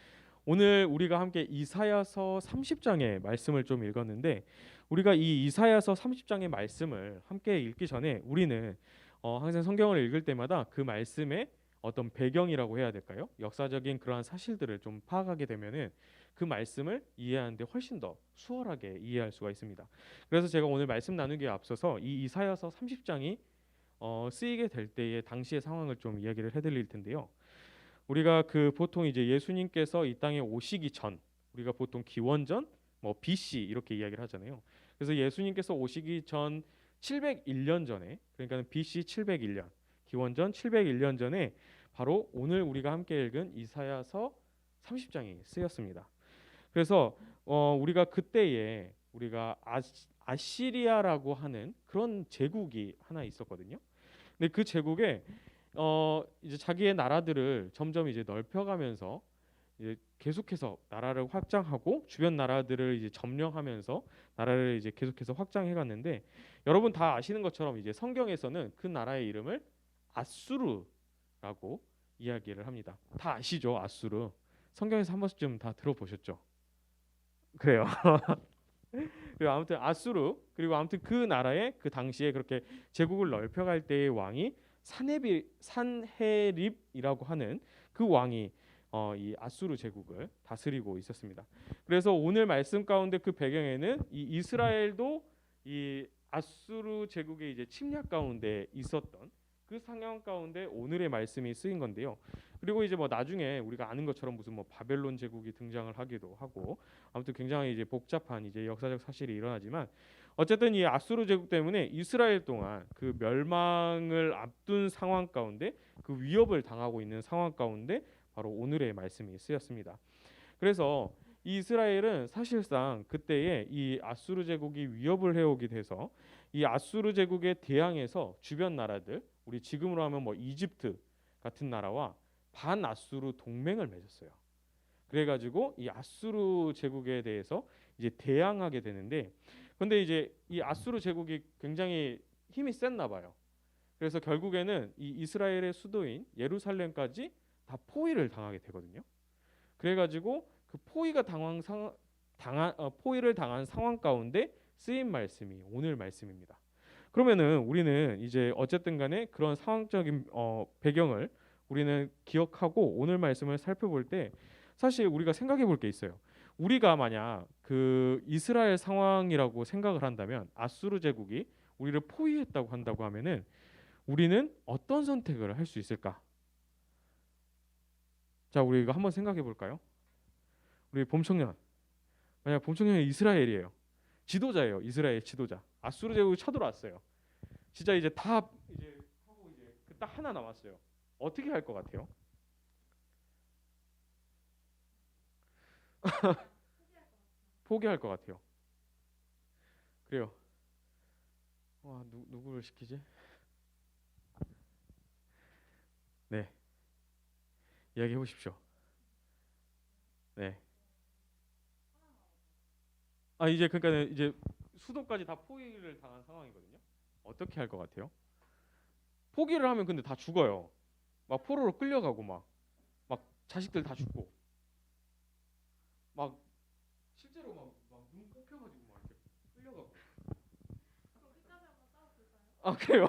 오늘 우리가 함께 이사야서 30장의 말씀을 좀 읽었는데 우리가 이 이사야서 30장의 말씀을 함께 읽기 전에 우리는 항상 성경을 읽을 때마다 그 말씀의 어떤 배경이라고 해야 될까요? 역사적인 그러한 사실들을 좀 파악하게 되면은 그 말씀을 이해하는데 훨씬 더 수월하게 이해할 수가 있습니다. 그래서 제가 오늘 말씀 나누기에 앞서서 이 이사야서 30장이 쓰이게 될 때의 당시의 상황을 좀 이야기를 해드릴 텐데요. 우리가 그 보통 이제 예수님께서 이 땅에 오시기 전, 우리가 보통 기원전, 뭐 BC 이렇게 이야기를 하잖아요. 그래서 예수님께서 오시기 전 701년 전에, 그러니까 BC 701년, 기원전 701년 전에 바로 오늘 우리가 함께 읽은 이사야서 30장이 쓰였습니다. 그래서 우리가 그때에 우리가 아시리아라고 하는 그런 제국이 하나 있었거든요. 근데 그 제국에 이제 자기의 나라들을 점점 이제 넓혀가면서 이제 계속해서 나라를 확장하고 주변 나라들을 이제 점령하면서 나라를 이제 계속해서 확장해 갔는데, 여러분 다 아시는 것처럼 이제 성경에서는 그 나라의 이름을 아수르라고 이야기를 합니다. 다 아시죠? 아수르. 성경에서 한 번쯤 다 들어보셨죠? 그래요. 그리고 아무튼 아수르, 그리고 아무튼 그 나라의 그 당시에 그렇게 제국을 넓혀갈 때의 왕이 산헤립이라고 하는 그 왕이 이 아수르 제국을 다스리고 있었습니다. 그래서 오늘 말씀 가운데 그 배경에는 이 이스라엘도 이 아수르 제국의 이제 침략 가운데 있었던 그 상황 가운데 오늘의 말씀이 쓰인 건데요. 그리고 이제 뭐 나중에 우리가 아는 것처럼 무슨 뭐 바벨론 제국이 등장을 하기도 하고, 아무튼 굉장히 이제 복잡한 이제 역사적 사실이 일어나지만, 어쨌든 이 아수르 제국 때문에 이스라엘 동안 그 멸망을 앞둔 상황 가운데, 그 위협을 당하고 있는 상황 가운데 바로 오늘의 말씀이 쓰였습니다. 그래서 이 이스라엘은 사실상 그때에 이 아수르 제국이 위협을 해오게 돼서 이 아수르 제국에 대항해서 주변 나라들, 우리 지금으로 하면 뭐 이집트 같은 나라와 반아수르 동맹을 맺었어요. 그래가지고 이 아수르 제국에 대해서 이제 대항하게 되는데, 근데 이제 이 아수르 제국이 굉장히 힘이 셌나 봐요. 그래서 결국에는 이 이스라엘의 수도인 예루살렘까지 다 포위를 당하게 되거든요. 그래가지고 그 포위를 당한 상황 가운데 쓰인 말씀이 오늘 말씀입니다. 그러면은 우리는 이제 어쨌든 간에 그런 상황적인 배경을 우리는 기억하고 오늘 말씀을 살펴볼 때 사실 우리가 생각해 볼 게 있어요. 우리가 만약 그 이스라엘 상황이라고 생각을 한다면, 아수르 제국이 우리를 포위했다고 한다고 하면은 우리는 어떤 선택을 할 수 있을까? 자, 우리 이거 한번 생각해 볼까요? 우리 봄청년, 만약 봄청년이 이스라엘이에요. 지도자예요. 이스라엘 지도자. 아수르 제국이 쳐들어왔어요. 진짜 이제 다 이제 하고 이제 딱 하나 남았어요. 어떻게 할 것 같아요? 포기할 것 같아요. 그래요. 와, 누구를 시키지? 네, 이야기해 보십시오. 네. 이제 그러니까 이제 수도까지 다 포위를 당한 상황이거든요. 어떻게 할 것 같아요? 포기를 하면 근데 다 죽어요. 막 포로로 끌려가고 막 자식들 다 죽고 막 실제로 막 눈 뽑혀가지고 막 이렇게 끌려가고. 그래요?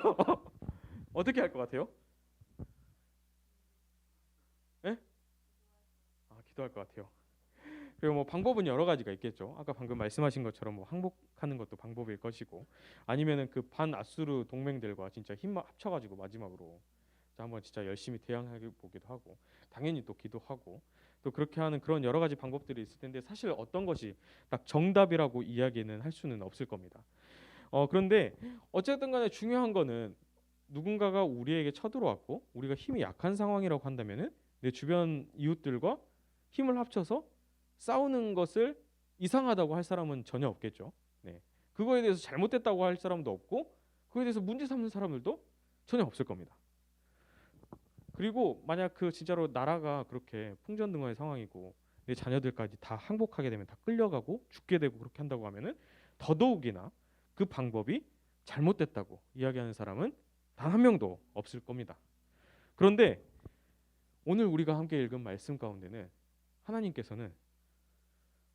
어떻게 할 것 같아요? 예? 기도할 것 같아요. 그리고 뭐 방법은 여러 가지가 있겠죠. 아까 방금 말씀하신 것처럼 뭐 항복하는 것도 방법일 것이고, 아니면은 그 반아수르 동맹들과 진짜 힘 합쳐가지고 마지막으로 한번 진짜 열심히 대항해 보기도 하고, 당연히 또 기도하고, 또 그렇게 하는 그런 여러 가지 방법들이 있을 텐데, 사실 어떤 것이 딱 정답이라고 이야기는 할 수는 없을 겁니다. 그런데 어쨌든 간에 중요한 거는 누군가가 우리에게 쳐들어왔고 우리가 힘이 약한 상황이라고 한다면은 내 주변 이웃들과 힘을 합쳐서 싸우는 것을 이상하다고 할 사람은 전혀 없겠죠. 네. 그거에 대해서 잘못됐다고 할 사람도 없고, 그거에 대해서 문제 삼는 사람들도 전혀 없을 겁니다. 그리고 만약 그 진짜로 나라가 그렇게 풍전등화의 상황이고 내 자녀들까지 다 항복하게 되면 다 끌려가고 죽게 되고 그렇게 한다고 하면은 더더욱이나 그 방법이 잘못됐다고 이야기하는 사람은 단 한 명도 없을 겁니다. 그런데 오늘 우리가 함께 읽은 말씀 가운데는 하나님께서는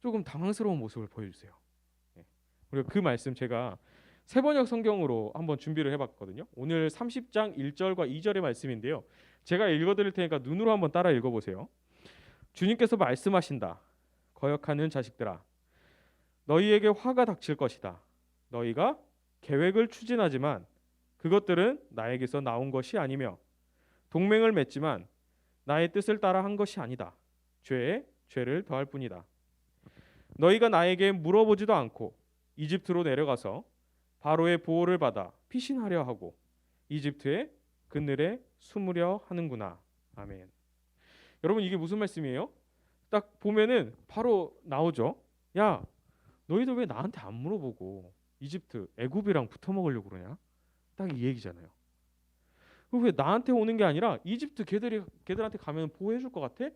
조금 당황스러운 모습을 보여주세요. 그리고 그 말씀 제가 세번역 성경으로 한번 준비를 해봤거든요. 오늘 30장 1절과 2절의 말씀인데요. 제가 읽어드릴 테니까 눈으로 한번 따라 읽어보세요. 주님께서 말씀하신다. 거역하는 자식들아, 너희에게 화가 닥칠 것이다. 너희가 계획을 추진하지만 그것들은 나에게서 나온 것이 아니며 동맹을 맺지만 나의 뜻을 따라 한 것이 아니다. 죄에 죄를 더할 뿐이다. 너희가 나에게 물어보지도 않고 이집트로 내려가서 바로의 보호를 받아 피신하려 하고 이집트의 그늘에 숨으려 하는구나. 아멘. 여러분, 이게 무슨 말씀이에요? 딱 보면은 바로 나오죠. 야, 너희들 왜 나한테 안 물어보고 이집트 애굽이랑 붙어 먹으려고 그러냐? 딱 이 얘기잖아요. 왜 나한테 오는 게 아니라 이집트 걔들한테 가면 보호해 줄 것 같아?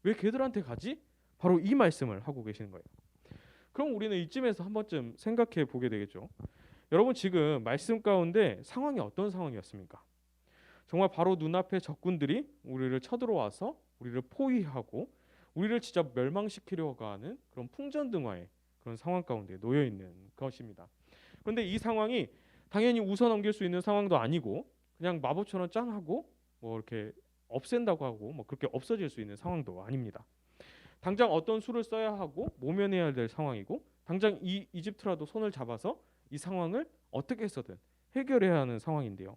왜 걔들한테 가지? 바로 이 말씀을 하고 계시는 거예요. 그럼 우리는 이쯤에서 한 번쯤 생각해 보게 되겠죠. 여러분, 지금 말씀 가운데 상황이 어떤 상황이었습니까? 정말 바로 눈앞에 적군들이 우리를 쳐들어와서 우리를 포위하고 우리를 진짜 멸망시키려고 하는 그런 풍전등화의 그런 상황 가운데 놓여 있는 것입니다. 그런데 이 상황이 당연히 웃어 넘길 수 있는 상황도 아니고 그냥 마법처럼 짠하고 뭐 이렇게 없앤다고 하고 뭐 그렇게 없어질 수 있는 상황도 아닙니다. 당장 어떤 수를 써야 하고 모면해야 될 상황이고 당장 이 이집트라도 손을 잡아서 이 상황을 어떻게 해서든 해결해야 하는 상황인데요.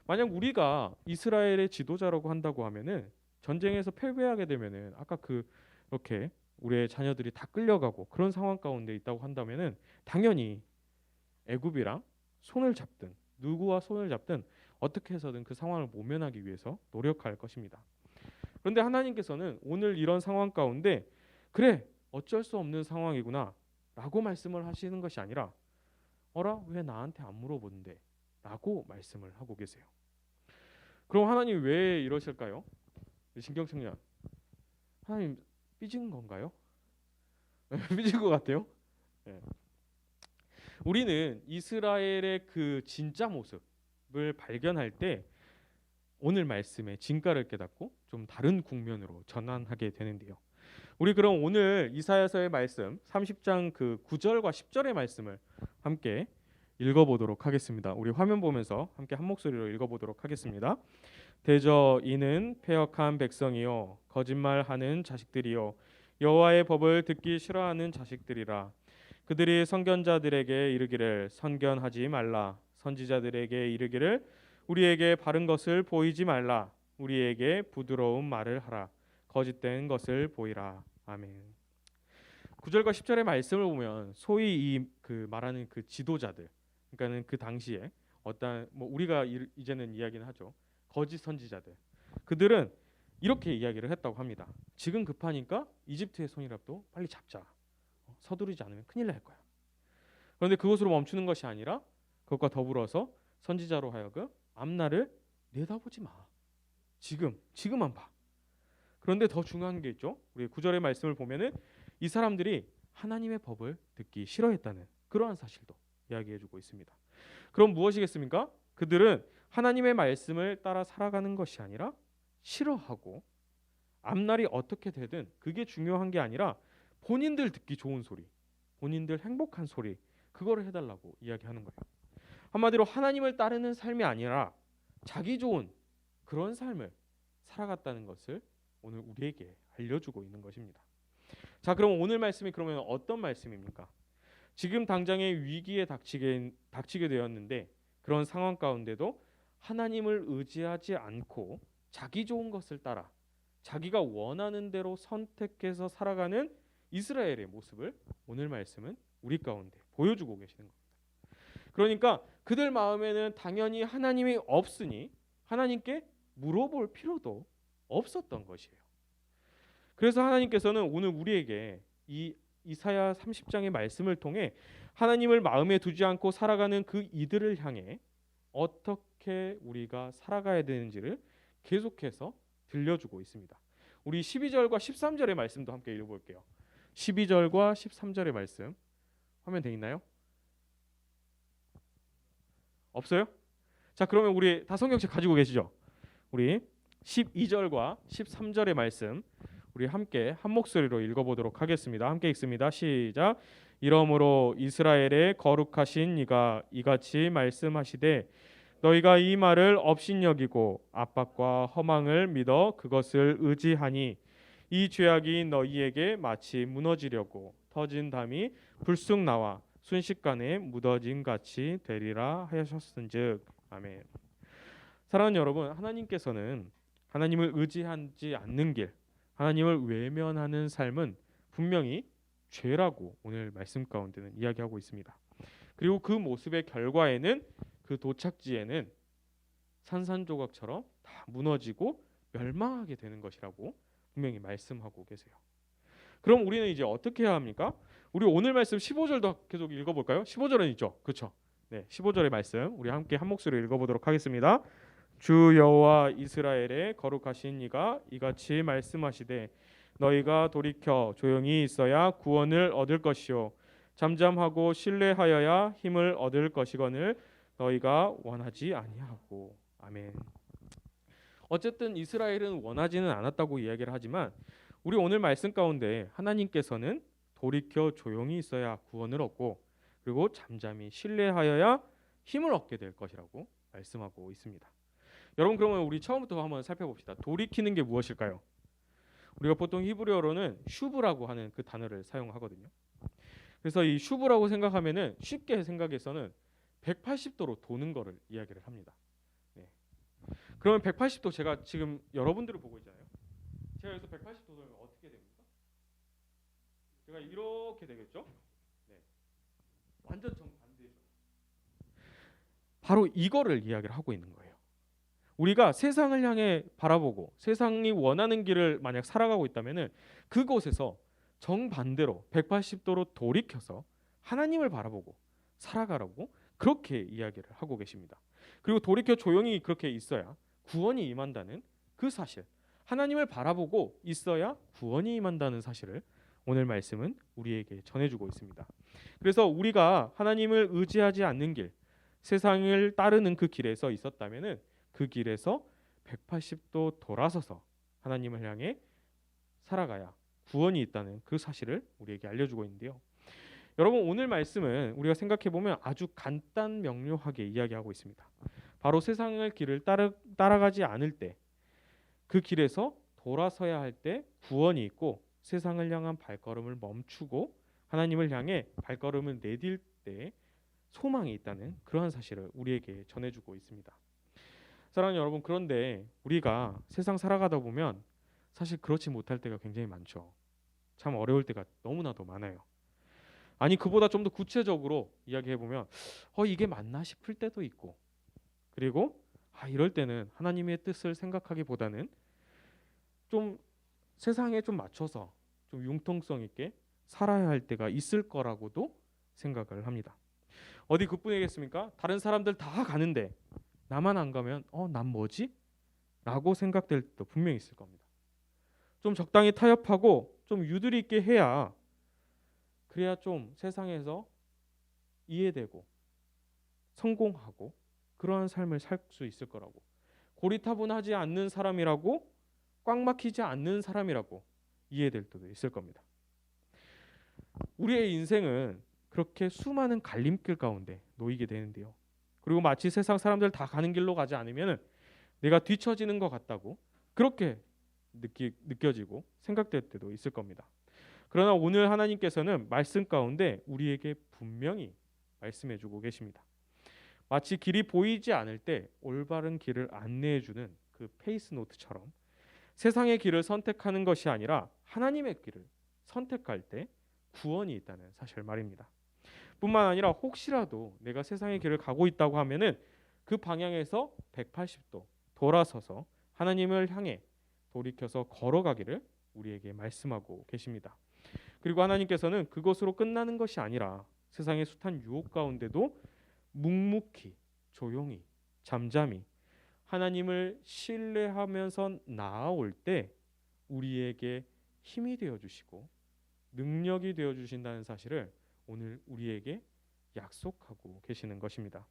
만약 우리가 이스라엘의 지도자라고 한다고 하면은 전쟁에서 패배하게 되면은 아까 그렇게 우리의 자녀들이 다 끌려가고 그런 상황 가운데 있다고 한다면은 당연히 애굽이랑 손을 잡든 누구와 손을 잡든 어떻게 해서든 그 상황을 모면하기 위해서 노력할 것입니다. 그런데 하나님께서는 오늘 이런 상황 가운데 그래 어쩔 수 없는 상황이구나 라고 말씀을 하시는 것이 아니라 어라 왜 나한테 안 물어보는데 라고 말씀을 하고 계세요. 그럼 하나님 왜 이러실까요? 신경청년, 하나님 삐진 건가요? 삐진 것 같아요. 네. 우리는 이스라엘의 그 진짜 모습을 발견할 때 오늘 말씀의 진가를 깨닫고 좀 다른 국면으로 전환하게 되는데요. 우리 그럼 오늘 이사야서의 말씀 30장 그 9절과 10절의 말씀을 함께 읽어보도록 하겠습니다. 우리 화면 보면서 함께 한 목소리로 읽어보도록 하겠습니다. 대저 이는 패역한 백성이요 거짓말하는 자식들이요 여호와의 법을 듣기 싫어하는 자식들이라. 그들이 선견자들에게 이르기를 선견하지 말라. 선지자들에게 이르기를 우리에게 바른 것을 보이지 말라. 우리에게 부드러운 말을 하라. 거짓된 것을 보이라. 아멘. 9절과 10절의 말씀을 보면 소위 이 그 말하는 그 지도자들, 그러니까는 그 당시에 어떤 뭐 우리가 이제는 이야기는 하죠. 거짓 선지자들. 그들은 이렇게 이야기를 했다고 합니다. 지금 급하니까 이집트의 손이라도 빨리 잡자. 서두르지 않으면 큰일 날 거야. 그런데 그것으로 멈추는 것이 아니라 그것과 더불어서 선지자로 하여금 앞날을 내다보지 마. 지금만 봐. 그런데 더 중요한 게 있죠. 우리 9절의 말씀을 보면은 이 사람들이 하나님의 법을 듣기 싫어했다는 그러한 사실도 이야기해주고 있습니다. 그럼 무엇이겠습니까? 그들은 하나님의 말씀을 따라 살아가는 것이 아니라 싫어하고 앞날이 어떻게 되든 그게 중요한 게 아니라 본인들 듣기 좋은 소리, 본인들 행복한 소리 그거를 해달라고 이야기하는 거예요. 한마디로 하나님을 따르는 삶이 아니라 자기 좋은 그런 삶을 살아갔다는 것을 오늘 우리에게 알려주고 있는 것입니다. 자, 그럼 오늘 말씀이 그러면 어떤 말씀입니까? 지금 당장의 위기에 닥치게 되었는데 그런 상황 가운데도 하나님을 의지하지 않고 자기 좋은 것을 따라 자기가 원하는 대로 선택해서 살아가는 이스라엘의 모습을 오늘 말씀은 우리 가운데 보여주고 계시는 겁니다. 그러니까 그들 마음에는 당연히 하나님이 없으니 하나님께 물어볼 필요도 없었던 것이에요. 그래서 하나님께서는 오늘 우리에게 이 이사야 30장의 말씀을 통해 하나님을 마음에 두지 않고 살아가는 그 이들을 향해 어떻게 우리가 살아가야 되는지를 계속해서 들려주고 있습니다. 우리 12절과 13절의 말씀도 함께 읽어볼게요. 12절과 13절의 말씀 화면 돼 있나요? 없어요? 자, 그러면 우리 다 성경책 가지고 계시죠? 우리 12절과 13절의 말씀 우리 함께 한 목소리로 읽어보도록 하겠습니다. 함께 읽습니다. 시작. 이러므로 이스라엘의 거룩하신 이가 이같이 말씀하시되 너희가 이 말을 업신여기고 압박과 허망을 믿어 그것을 의지하니 이 죄악이 너희에게 마치 무너지려고 터진 담이 불쑥 나와 순식간에 무너짐 같이 되리라 하셨은즉. 아멘. 사랑하는 여러분, 하나님께서는 하나님을 의지하지 않는 길, 하나님을 외면하는 삶은 분명히 죄라고 오늘 말씀 가운데는 이야기하고 있습니다. 그리고 그 모습의 결과에는, 그 도착지에는 산산조각처럼 다 무너지고 멸망하게 되는 것이라고 분명히 말씀하고 계세요. 그럼 우리는 이제 어떻게 해야 합니까? 우리 오늘 말씀 15절도 계속 읽어볼까요? 15절은 있죠, 그렇죠? 네, 15절의 말씀 우리 함께 한 목소리로 읽어보도록 하겠습니다. 주 여호와 이스라엘의 거룩하신 이가 이같이 말씀하시되 너희가 돌이켜 조용히 있어야 구원을 얻을 것이요 잠잠하고 신뢰하여야 힘을 얻을 것이거늘 너희가 원하지 아니하고. 아멘. 어쨌든 이스라엘은 원하지는 않았다고 이야기를 하지만 우리 오늘 말씀 가운데 하나님께서는 돌이켜 조용히 있어야 구원을 얻고 그리고 잠잠히 신뢰하여야 힘을 얻게 될 것이라고 말씀하고 있습니다. 여러분, 그러면 우리 처음부터 한번 살펴봅시다. 돌이키는 게 무엇일까요? 우리가 보통 히브리어로는 슈브라고 하는 그 단어를 사용하거든요. 그래서 이 슈브라고 생각하면은 쉽게 생각해서는 180도로 도는 거를 이야기를 합니다. 네. 그러면 180도, 제가 지금 여러분들을 보고 있잖아요. 제가 여기서 180도를 어떻게 됩니까? 제가 이렇게 되겠죠? 네. 완전 정반대죠. 바로 이거를 이야기를 하고 있는 거예요. 우리가 세상을 향해 바라보고 세상이 원하는 길을 만약 살아가고 있다면은 그곳에서 정반대로 180도로 돌이켜서 하나님을 바라보고 살아가라고 그렇게 이야기를 하고 계십니다. 그리고 돌이켜 조용히 그렇게 있어야 구원이 임한다는 그 사실, 하나님을 바라보고 있어야 구원이 임한다는 사실을 오늘 말씀은 우리에게 전해주고 있습니다. 그래서 우리가 하나님을 의지하지 않는 길, 세상을 따르는 그 길에서 있었다면은 그 길에서 180도 돌아서서 하나님을 향해 살아가야 구원이 있다는 그 사실을 우리에게 알려주고 있는데요. 여러분, 오늘 말씀은 우리가 생각해 보면 아주 간단 명료하게 이야기하고 있습니다. 바로 세상의 길을 따라가지 않을 때, 그 길에서 돌아서야 할 때 구원이 있고 세상을 향한 발걸음을 멈추고 하나님을 향해 발걸음을 내딜 때 소망이 있다는 그러한 사실을 우리에게 전해주고 있습니다. 사랑하는 여러분, 그런데 우리가 세상 살아가다 보면 사실 그렇지 못할 때가 굉장히 많죠. 참 어려울 때가 너무나도 많아요. 아니, 그보다 좀 더 구체적으로 이야기해 보면 이게 맞나 싶을 때도 있고, 그리고 이럴 때는 하나님의 뜻을 생각하기보다는 좀 세상에 좀 맞춰서 좀 융통성 있게 살아야 할 때가 있을 거라고도 생각을 합니다. 어디 그뿐이겠습니까? 다른 사람들 다 가는데 나만 안 가면 난 뭐지? 라고 생각될 때도 분명히 있을 겁니다. 좀 적당히 타협하고 좀 유두리 있게 해야, 그래야 좀 세상에서 이해되고 성공하고 그러한 삶을 살 수 있을 거라고, 고리타분하지 않는 사람이라고, 꽉 막히지 않는 사람이라고 이해될 때도 있을 겁니다. 우리의 인생은 그렇게 수많은 갈림길 가운데 놓이게 되는데요. 그리고 마치 세상 사람들 다 가는 길로 가지 않으면 내가 뒤처지는 것 같다고 그렇게 느껴지고 생각될 때도 있을 겁니다. 그러나 오늘 하나님께서는 말씀 가운데 우리에게 분명히 말씀해주고 계십니다. 마치 길이 보이지 않을 때 올바른 길을 안내해주는 그 페이스 노트처럼 세상의 길을 선택하는 것이 아니라 하나님의 길을 선택할 때 구원이 있다는 사실 말입니다. 뿐만 아니라 혹시라도 내가 세상의 길을 가고 있다고 하면은 그 방향에서 180도 돌아서서 하나님을 향해 돌이켜서 걸어가기를 우리에게 말씀하고 계십니다. 그리고 하나님께서는 그것으로 끝나는 것이 아니라 세상의 숱한 유혹 가운데도 묵묵히 조용히 잠잠히 하나님을 신뢰하면서 나아올 때 우리에게 힘이 되어 주시고 능력이 되어 주신다는 사실을 오늘 우리에게 약속하고 계시는 것입니다.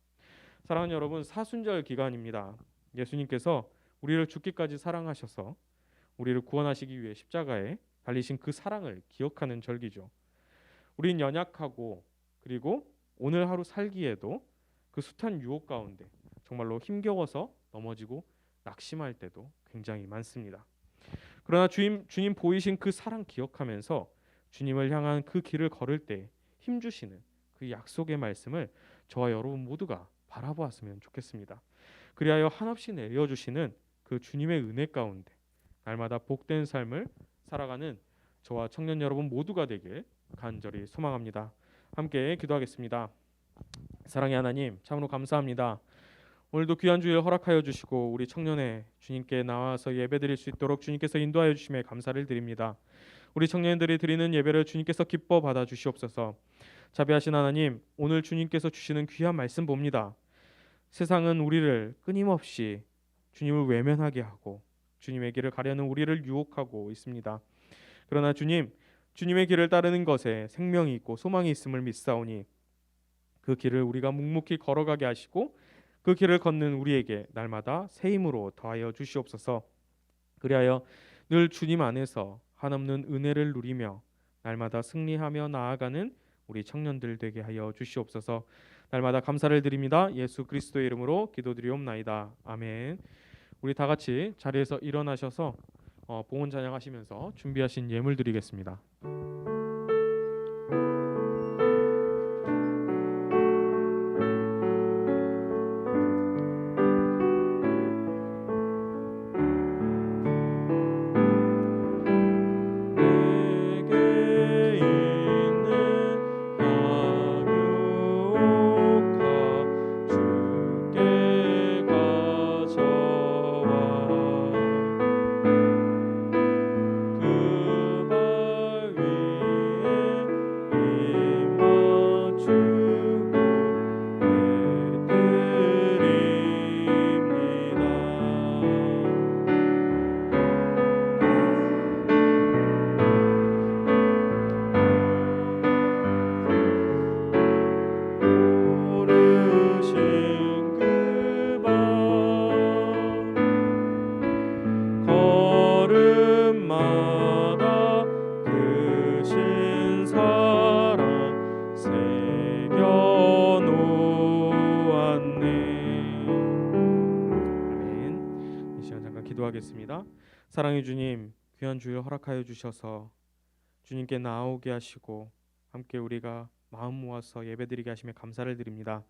사랑하는 여러분, 사순절 기간입니다. 예수님께서 우리를 죽기까지 사랑하셔서 우리를 구원하시기 위해 십자가에 달리신 그 사랑을 기억하는 절기죠. 우린 연약하고 그리고 오늘 하루 살기에도 그 숱한 유혹 가운데 정말로 힘겨워서 넘어지고 낙심할 때도 굉장히 많습니다. 그러나 주님 보이신 그 사랑 기억하면서 주님을 향한 그 길을 걸을 때 힘주시는 그 약속의 말씀을 저와 여러분 모두가 바라보았으면 좋겠습니다. 그리하여 한없이 내려주시는 그 주님의 은혜 가운데 날마다 복된 삶을 살아가는 저와 청년 여러분 모두가 되길 간절히 소망합니다. 함께 기도하겠습니다. 사랑의 하나님, 참으로 감사합니다. 오늘도 귀한 주일 허락하여 주시고 우리 청년회 주님께 나와서 예배드릴 수 있도록 주님께서 인도하여 주심에 감사를 드립니다. 우리 청년들이 드리는 예배를 주님께서 기뻐 받아 주시옵소서. 자비하신 하나님, 오늘 주님께서 주시는 귀한 말씀 봅니다. 세상은 우리를 끊임없이 주님을 외면하게 하고 주님의 길을 가려는 우리를 유혹하고 있습니다. 그러나 주님의 길을 따르는 것에 생명이 있고 소망이 있음을 믿사오니 그 길을 우리가 묵묵히 걸어가게 하시고 그 길을 걷는 우리에게 날마다 새 힘으로 더하여 주시옵소서. 그리하여 늘 주님 안에서 한없는 은혜를 누리며 날마다 승리하며 나아가는 우리 청년들 되게 하여 주시옵소서. 날마다 감사를 드립니다. 예수 그리스도의 이름으로 기도드리옵나이다. 아멘. 우리 다 같이 자리에서 일어나셔서 봉헌 찬양하시면서 준비하신 예물 드리겠습니다. 기도하겠습니다. 사랑의 주님, 귀한 주일 허락하여 주셔서 주님께 나오게 하시고 함께 우리가 마음 모아서 예배드리게 하시며 감사를 드립니다.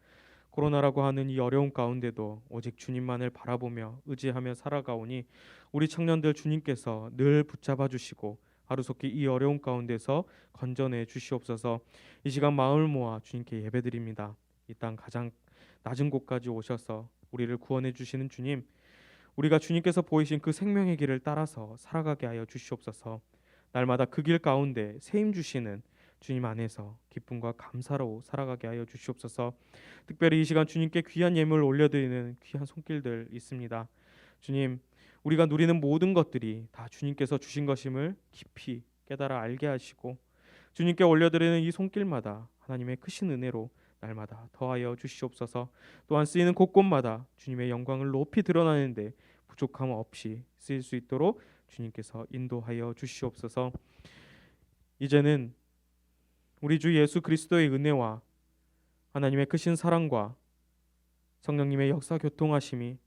코로나라고 하는 이 어려움 가운데도 오직 주님만을 바라보며 의지하며 살아가오니 우리 청년들 주님께서 늘 붙잡아 주시고 하루속히 이 어려움 가운데서 건져내 주시옵소서. 이 시간 마음을 모아 주님께 예배드립니다. 이 땅 가장 낮은 곳까지 오셔서 우리를 구원해 주시는 주님, 우리가 주님께서 보이신 그 생명의 길을 따라서 살아가게 하여 주시옵소서. 날마다 그 길 가운데 새 힘 주시는 주님 안에서 기쁨과 감사로 살아가게 하여 주시옵소서. 특별히 이 시간 주님께 귀한 예물을 올려드리는 귀한 손길들 있습니다. 주님, 우리가 누리는 모든 것들이 다 주님께서 주신 것임을 깊이 깨달아 알게 하시고 주님께 올려드리는 이 손길마다 하나님의 크신 은혜로 날마다 더하여 주시옵소서. 또한 쓰이는 곳곳마다 주님의 영광을 높이 드러나는데 부족함 없이 쓰일 수 있도록 주님께서 인도하여 주시옵소서. 이제는 우리 주 예수 그리스도의 은혜와 하나님의 크신 사랑과 성령님의 역사 교통하심이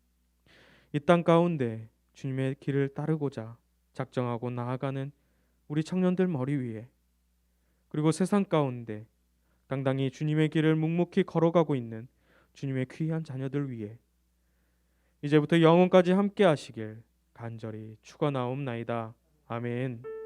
이 땅 가운데 주님의 길을 따르고자 작정하고 나아가는 우리 청년들 머리 위에, 그리고 세상 가운데 당당히 주님의 길을 묵묵히 걸어가고 있는 주님의 귀한 자녀들 위에 이제부터 영원까지 함께 하시길 간절히 축원하옵나이다. 아멘.